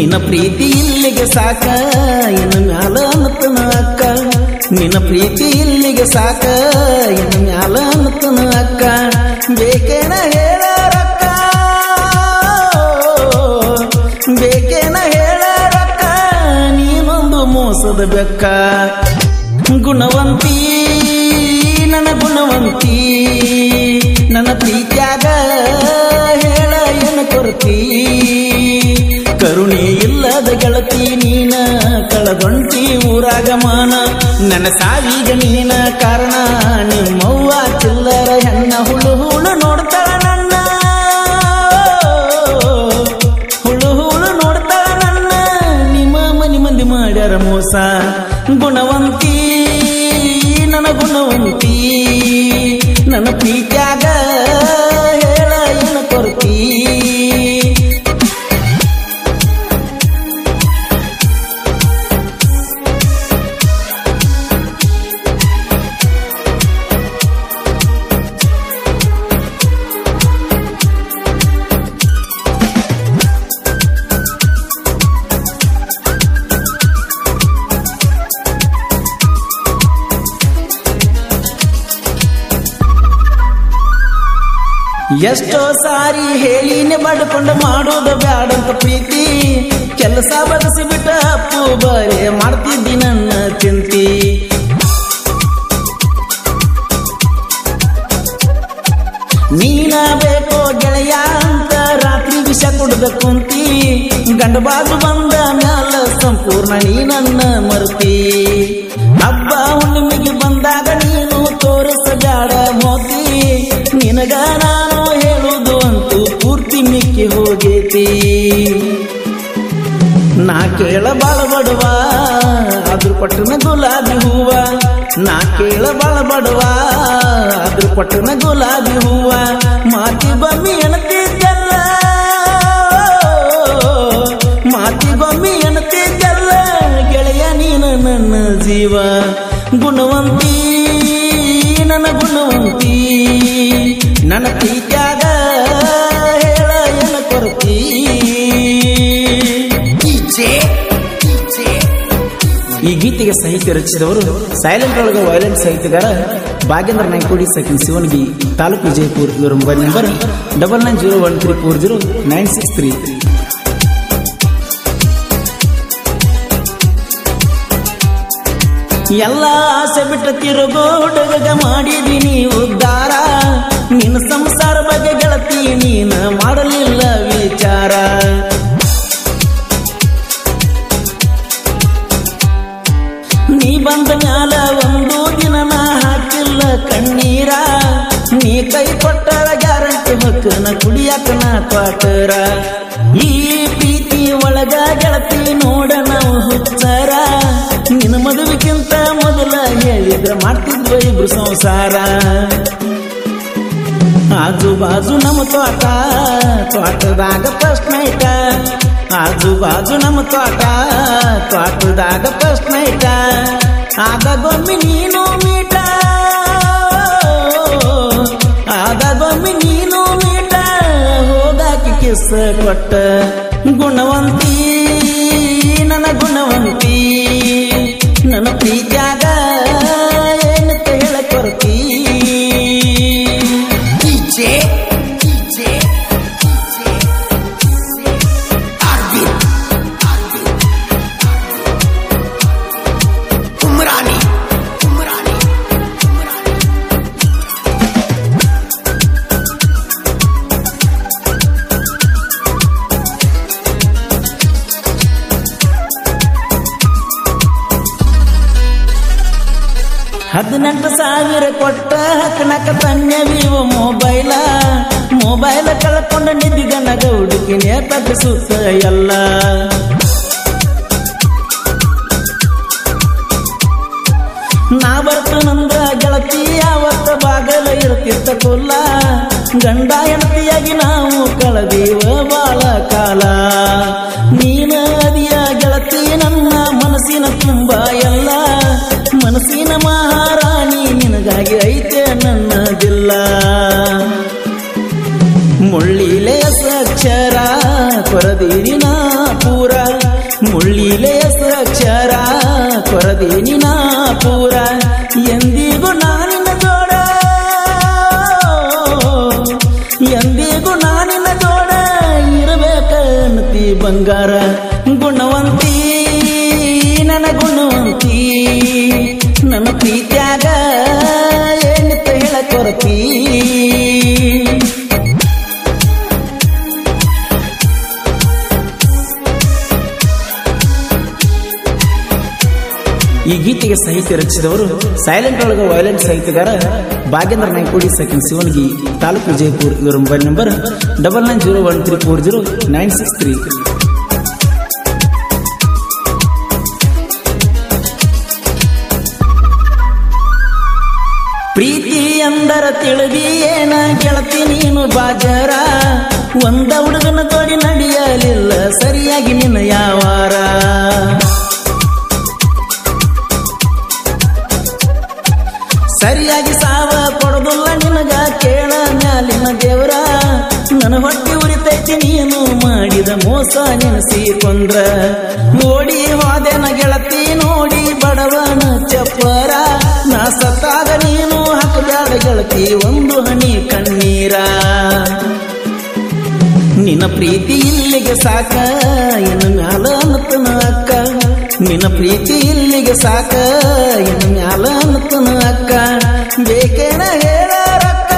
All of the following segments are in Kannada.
ನಿನ್ನ ಪ್ರೀತಿ ಇಲ್ಲಿಗೆ ಸಾಕ ಇನ್ನು ಮ್ಯಾಲ ಅನ್ನತನ ಅಕ್ಕ ನಿನ್ನ ಪ್ರೀತಿ ಇಲ್ಲಿಗೆ ಸಾಕ ಇನ್ನು ಮ್ಯಾಲ ಅನ್ನತನ ಅಕ್ಕ ಬೇಕೇನ ಹೇಳರಕ್ಕ ಬೇಕೇನ ಹೇಳರಕ್ಕ ನೀನೊಂದು ಮೋಸದ ಬೆಕ್ಕ ಗುಣವಂತಿ ನನ್ನ ಗುಣವಂತಿ ನನ್ನ ಪ್ರೀತ್ಯಾಗ ಹೇಳ ಏನ ಕೊರತಿ ಕರುಣೆ ಇಲ್ಲದ ಗೆಳತಿ ನೀನ ಕಳದೊಂಟಿ ಊರಾಗಮಾನ ನನ್ನ ಸಾವಿಗೆ ನೀನ ಕಾರಣ ನಿಮ್ಮವ್ವ ಚಿಲ್ಲರ ಹೆಣ್ಣ ಹುಳು ಹುಳು ನೋಡ್ತಾಳ ನನ್ನ ಹುಳು ಹುಳು ನೋಡ್ತಾಳ ನನ್ನ ನಿಮ್ಮ ಮನಿ ಮಂದಿ ಮಾಡ್ಯಾರ ಮೋಸ ಗುಣವಂತಿ ನನ್ನ ಗುಣವಂತಿ ನನ್ನ ಪ್ರೀತ್ಯಾಗ ಹೇಳ ಏನ ಕೊರತಿ ಎಷ್ಟೋ ಸಾರಿ ಹೇಳಿನೇ ಬಡ್ಕೊಂಡು ಮಾಡೋದು ಬ್ಯಾಡಂತ ಪ್ರೀತಿ ಕೆಲಸ ಬದಸಿ ಬಿಟ್ಟ ಅಪ್ಪು ಬರೇ ಮಾಡ್ತಿದ್ದಿ ನನ್ನ ಚಿಂತಿ ನೀನ ಬೇಕೋ ಗೆಳೆಯ ಅಂತ ರಾತ್ರಿ ವಿಷ ಕುಡ್ದ ಕುಂತಿ ಗಂಡ ಬಾಜು ಬಂದ ಮ್ಯಾಲ ಸಂಪೂರ್ಣ ನೀ ನನ್ನ ಮರುತಿ ಹಬ್ಬ ಹುಣ್ಣಿಮೆಗೆ ಬಂದಾಗ ನೀನು ತೋರಿಸ ಬ್ಯಾಡ ಮೋತಿ ನಿನಗ ನಾನು ಹೇಳುದು ಅಂತೂ ಪೂರ್ತಿ ಮಿಕ್ಕಿ ಹೋಗೇತಿ ನಾ ಕೇಳ ಬಾಳ ಬಡವ ಅದ್ರ ಪಟ್ಟಣ ಗುಲಾಬಿ ಹೂವ ನಾ ಕೇಳ ಬಾಳ ಬಡವ ಅದ್ರ ಪಟ್ಟಣ ಗುಲಾಬಿ ಹೂವ ಮಾತಿ ಬಮ್ಮಿ ಎನತಿದ್ದಲ್ಲ ಮಾತಿ ಬಮ್ಮಿ ಎನತಿದ್ದಲ್ಲ ಗೆಳೆಯ ನೀನು ನನ್ನ ಜೀವ ಗುಣವಂತಿ ನನ್ನ ಗುಣವಂತಿ ನನ್ನ ಪ್ರೀತ್ಯಾಗ ಹೇಳ ಏನ ಕೊರತಿ ಈ ಗೀತೆಗೆ ಸಾಹಿತ್ಯ ರಚಿಸಿದವರು ಸೈಲೆಂಟ್ ಒಳಗ ವೈಲೆಂಟ್ ಸಾಹಿತ್ಯಗಾರ ಭಾಗೇಂದ್ರ ನಾಯ್ಕೋಡಿ ಸೆಕೆಂಡ್ ಶಿವನಗಿ ತಾಲೂಕು ವಿಜಯಪುರ ಇವರ ಮೊಬೈಲ್ ನಂಬರ್ 9901340963 ಎಲ್ಲ ಆಸೆ ಬಿಟ್ಟ ತಿರುಗೋಡಗ ಮಾಡಿದೀನಿ ಉದ್ಧಾರ ನಿನ್ನ ಸಂಸಾರ ಬಗ್ಗೆ ಗೆಳತಿ ನೀನ ಮಾಡಲಿಲ್ಲ ವಿಚಾರ ನೀ ಬಂದ ಮ್ಯಾಲ ಒಂದು ದಿನ ನಾ ಹಾಕಿಲ್ಲ ಕಣ್ಣೀರ ನೀ ಕೈ ಕೊಟ್ಟರ ಗ್ಯಾರಂಟಿ ಹೊಕ್ಕನ ಕುಡಿಯಾಕ ನಾ ಕ್ವಾಟರ ಈ ಪ್ರೀತಿ ಒಳಗ ಗೆಳತಿ ನೋಡ ನಾವು ಹುಚ್ಚಾರ ನಿನ್ನ ಮದುವೆಗಿಂತ ಮೊದಲ ಹೇಳಿದ್ರ ಮಾಡ್ತಿದ್ವ ಇಬ್ರು ಸಂಸಾರ ಆಜು ಬಾಜು ನಮ್ಮ ತೋಟ ತೋಟದಾಗ ಫಸ್ಟ್ ನೈಟ ಆಜು ಬಾಜು ನಮ್ಮ ತೋಟ ತೋಟದಾಗ ಫಸ್ಟ್ ನೈಟ ಆದಾಗೊಮ್ಮೆ ನೀನು ಮೀಟ ಆದಾಗೊಮ್ಮೆ ನೀನು ಮೀಟ ಹೋಗಾಕಿ ಕಿಸ್ ಕೊಟ್ಟ ಗುಣವಂತಿ ನನ್ನ ಗುಣವಂತಿ ನನ್ನ ಪ್ರೀತ್ಯಾಗ ಏನಂತ ಹೇಳ ಕೊರತಿ $18,000 ಕೊಟ್ಟ ಹಕ್ಕನಕ ತನ್ನೆ ವಿವೋ ಮೊಬೈಲ ಕಳ್ಕೊಂಡ ನಿದ್ದಿಗನಗ ಹುಡುಕಿ ನೇಪಗಿಸುತ್ತ ಎಲ್ಲ ನಾ ಬರ್ತನಂದ್ರ ಗೆಳತಿ ಯಾವತ್ತ ಬಾಗಲ ಇರ್ತಿತ್ತ ಕೊಲ್ಲ ಗಂಡ ಹೆಂಡತಿಯಾಗಿ ನಾವು ಕಳೆದೀವ ಬಾಳ ಕಾಲ ನೀನ ಅದಿಯ ಗೆಳತಿ ನನ್ನ ಮನಸ್ಸಿನ ತುಂಬ ಎಲ್ಲ ಮನಸ್ಸಿನ ಮಹಾರಾಣಿ ನಿನಗಾಗಿ ಐತೆ ನನ್ನದಿಲ್ಲ ಮುಳ್ಳಿಲೆ ಅಕ್ಷರ ಕೊರದೀನಿ ನಾ ಪೂರ ಮುಳ್ಳಿಲೆ ಹೆಸರಕ್ಷರ ಕೊರದೀನಿ ನಾ ಪೂರ ಎಂದಿಗೂ ನಾನಿನ ಜೋಡ ಎಂದಿಗೂ ನಾನಿನ ಜೋಡ ಇರಬೇಕಂತಿ ಬಂಗಾರ ಗುಣವಂತಿ ನನ್ನ ಗುಣವಂತಿ ನನ್ನ ಪ್ರೀತ್ಯಾಗ ಏನಿತ್ತ ಹೇಳ ಕೊರತಿ ಈ ಗೀತೆಗೆ ಸಾಹಿತ್ಯ ರಚಿಸಿದವರು ಸೈಲೆಂಟ್ ಒಳಗ ವೈಲೆಂಟ್ ಸಾಹಿತ್ಯಗಾರ ಭಾಗೇಂದ್ರ ನಾಯ್ಕೋಡಿ ಸೆಕೆಂಡ್ ಶಿವನಗಿ ತಾಲೂಕು ವಿಜಯಪುರ. ಇವರ ಮೊಬೈಲ್ ನಂಬರ್ 9901340963. ಪ್ರೀತಿ ಎಂದರ ತಿಳಿದಿ ಏನ ಗೆಳತಿ ನೀನು ಬಾಜರ ಒಂದ ಹುಡುಗನ ತೋಡಿ ನಡೆಯಲಿಲ್ಲ ಸರಿಯಾಗಿ ನಿನ್ನ ಯಾವಾರ ಸರಿಯಾಗಿ ಸಾವ ಕೊಡೋದಿಲ್ಲ ನಿನಗ ಕೇಳ ಮ್ಯಾಲಿನ ದೇವರ ನನ್ನ ಹೊಟ್ಟೆ ಉರಿತೈತಿ ನೀನು ಮಾಡಿದ ಮೋಸ ನೆನಸಿ ಕೊಂದ್ರ ಓಡಿ ಹೋದೆನ ಗೆಳತಿ ನೋಡಿ ಬಡವನ ಚಪ್ಪರ ನಾ ಸತ್ತಾಗ ನೀನು ಹಾಕಬೇಡ ಗೆಳತಿ ಒಂದು ಹನಿ ಕಣ್ಣೀರ ನಿನ್ನ ಪ್ರೀತಿ ಇಲ್ಲಿಗೆ ಸಾಕ ಇನ್ನು ಮ್ಯಾಲ ಅನ್ನತನ ಅಕ್ಕ ನಿನ್ನ ಪ್ರೀತಿ ಇಲ್ಲಿಗೆ ಸಾಕ ಇನ್ನು ಮ್ಯಾಲ ಅನ್ನತನ ಅಕ್ಕ ಬೇಕೇನ ಹೇಳರಕ್ಕ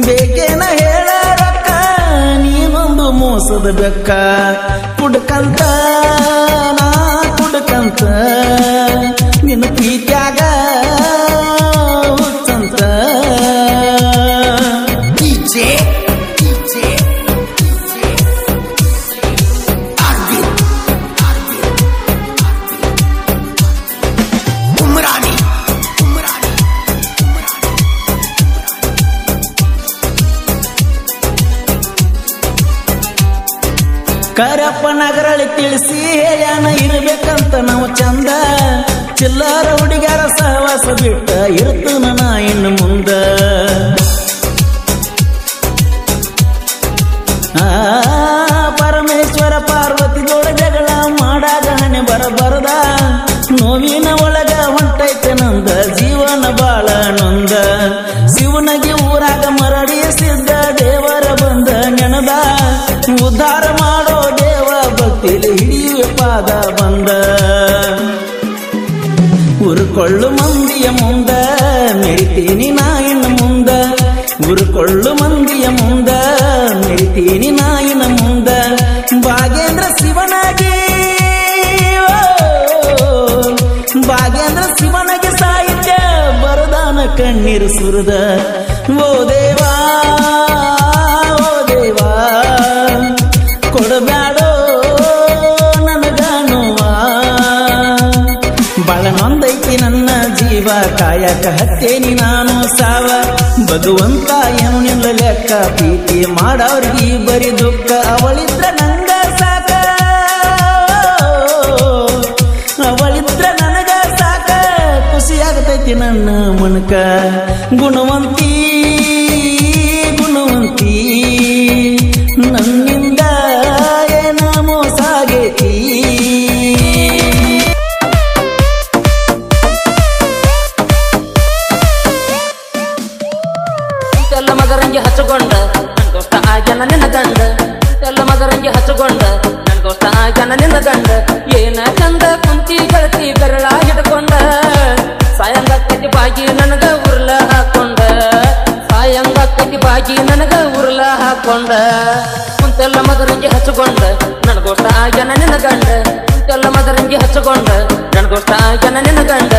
ಬೇಕೇನ ಹೇಳರಕ್ಕ ನೀನೊಂದು ಮೋಸದ ಬೆಕ್ಕ ಕುಡ್ಕಂತ ನಾ ಕುಡ್ಕಂತ ನಿನ್ನ ಪ್ರೀತ್ಯಾಗ ಹುಚ್ಚಂತ ಕರಪ್ಪ ನಗರಳಿ ತಿಳಿಸಿ ಹೇಳ್ಯಾನ ಇರ್ಬೇಕಂತ ನಾವು ಚಂದ ಚಿಲ್ಲರ ಹುಡುಗರ ಸಹವಾಸ ಬಿಟ್ಟ ಇರ್ತನ ನಾ ಇನ್ನು ಮುಂದ ಪರಮೇಶ್ವರ ಪಾರ್ವತಿ ಜೋಡ ಜಗಳ ಮಾಡಾಗ ಹಣೆ ಬರಬಾರದ ನೋವಿನ ಒಳಗ ಹೊಂಟೈತೆ ನಂದ ಜೀವನ ಬಾಳ ನೊಂದ ಶಿವನಗಿ ಊರಾಗ ಮರಡಿಸಿದ್ದ ದೇವರ ಬಂದ ನೆನದ ಉದ್ಧಾರ ಮಾಡೋ ದೇವ ಭಕ್ತಿಲಿ ಹಿಡಿಯುವ ಪಾದ ಬಂದ ಉರುಕೊಳ್ಳು ಮಂದಿಯ ಮುಂದ ಮೆರಿತೀನಿ ನಾ ಇನ್ನು ಮುಂದ ಉರುಕೊಳ್ಳು ಮಂದಿಯ ಮುಂದ ಮೆರಿತೀನಿ ನಾ ಇನ್ನು ಮುಂದ ಭಾಗೇಂದ್ರ ಶಿವನಾಗಿ ಭಾಗೇಂದ್ರ ಶಿವನಾಗಿ ಸಾಹಿತ್ಯ ಬರದಾನ ಕಣ್ಣೀರು ಸುರಿದ ಓ ದೇವಾ ಓ ದೇವಾ ಕೊಡಬ್ಯಾಡೋ ನನಗಾನುವ ಬಾಳ ನೊಂದೈತಿ ನನ್ನ ಜೀವ ಕಾಯಕ ಹತ್ತೇನಿ ನಾನು ಸಾವ ಭಗವಂತ ಏನು ನಿಲ್ಲ ಲೆಕ್ಕ ಪ್ರೀತಿ ಮಾಡವ್ರಿಗೆ ಬರೀ ದುಃಖ ಅವಳಿದ್ರ ನಂಗ ಸಾಕ ಅವಳಿದ್ರ ನನಗ ಸಾಕ ಖುಷಿಯಾಗತೈತಿ ನನ್ನ ಮನಕ ಗುಣವಂತಿ ಗುಣವಂತಿ ನನ್ನಿಂದ ಏನ ಮೋಸಾಗೈತಿ ಎಲ್ಲ ಮಗರಂಗಿ ಹಚ್ಚಕೊಂಡ ನನ್ಗೋಷ್ಟ ಆಗ್ಯಾನ ನಿನ್ನ ಗಂಡ ಎಲ್ಲ ಮಗರಂಗಿ ಹಚ್ಚಕೊಂಡ ನನ್ಗೋಷ್ಟ ಆಗ್ಯಾನ ನಿನ್ನ ಗಂಡ ಏನ ಚಂದ ಕುಂತಿ ಗೆಳತಿ ಬೆರಳ ಹಿಡ್ಕೊಂಡ ಸಾಯಂಗ ಕಟ್ಟಿ ಬಾಗಿ ನನಗ ಉರ್ಲ ಹಾಕೊಂಡ ಸಾಯಂಗ ಕಟ್ಟಿ ಬಾಗಿ ನನಗ ಉರ್ಲ ಹಾಕೊಂಡ ಕುಂತೆಲ್ಲ ಮಗರಂಗಿ ಹಚ್ಚಕೊಂಡ ನನ್ಗೋಷ್ಟ ಆಗ್ಯಾನ ನಿನ್ನ ಗಂಡ ಕುಂತೆಲ್ಲ ಮಗರಂಗಿ ಹಚ್ಚಕೊಂಡ ನನ್ಗೋಷ್ಟ ಆಗ್ಯಾನ ನಿನ್ನ ಗಂಡ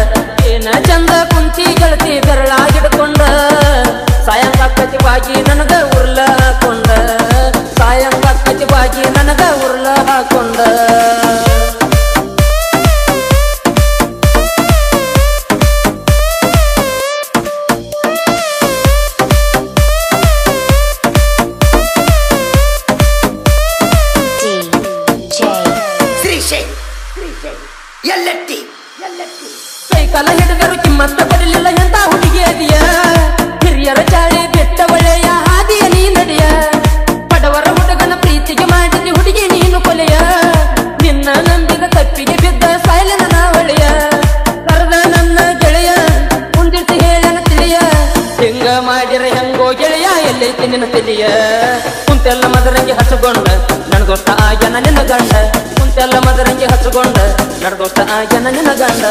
ಏನ ಚಂದ ಕುಂತಿ ಗೆಳತಿ ಬೆರಳ ಹಿಡ್ಕೊಂಡ ಸಾಯಂಗ ಕಟ್ಟಿ ಬಾಗಿ ನನಗ ಉರ್ಲ ಹಾಕೊಂಡ ಸಾಯಂಗ ಕಟ್ಟಿ ಬಾಗಿ ನನಗ ಉರ್ಲ ಹಾಕೊಂಡ ಕೈ ಕಾಲ ಹಿಡಿದರು ಕಿಮ್ಮತ್ತ ಪಡಲಿಲ್ಲ ಎಂತ ಹುಡುಗಿ ಅದಿಯ ಹಿರಿಯರ ಚಾಳಿ ಬೆಟ್ಟ ಒಳ್ಳೆಯ ಹಾದಿಯ ನೀ ನಡಿಯ ನಿನ್ನ ತಿಳಿಯ ಕುಂತೆಲ್ಲ ಮದರಂಗಿ ಹಚ್ಚಗೊಂಡ ನನ್ನ ದೋಸ್ತ ಆಗ್ಯಾನ ನಿನ್ನ ಗಂಡ ಕುಂತೆಲ್ಲ ಮದರಂಗಿ ಹಚ್ಚಗೊಂಡ ನನ್ನ ದೋಸ್ತ ಆಗ್ಯಾನ ನಿನ್ನ ಗಂಡ